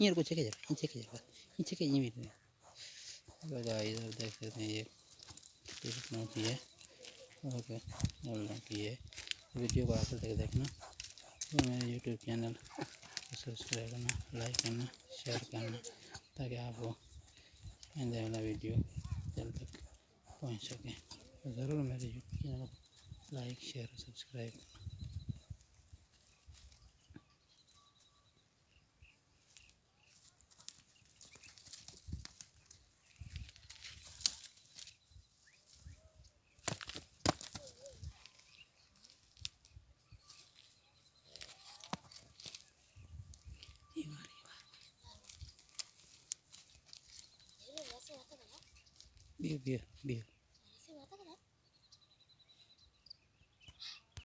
ये को चेक जरा नीचे के ये भी इधर देख सकते हैं। ये होती है ओके की है। वीडियो को आखिर तक देखना। तो मेरे यूट्यूब चैनल को सब्सक्राइब करना, लाइक करना, शेयर करना, ताकि आपको आने वाला वीडियो जल्द तक पहुंच सके। तो ज़रूर मेरे यूट्यूब चैनल को लाइक, शेयर और सब्सक्राइब करना। Biar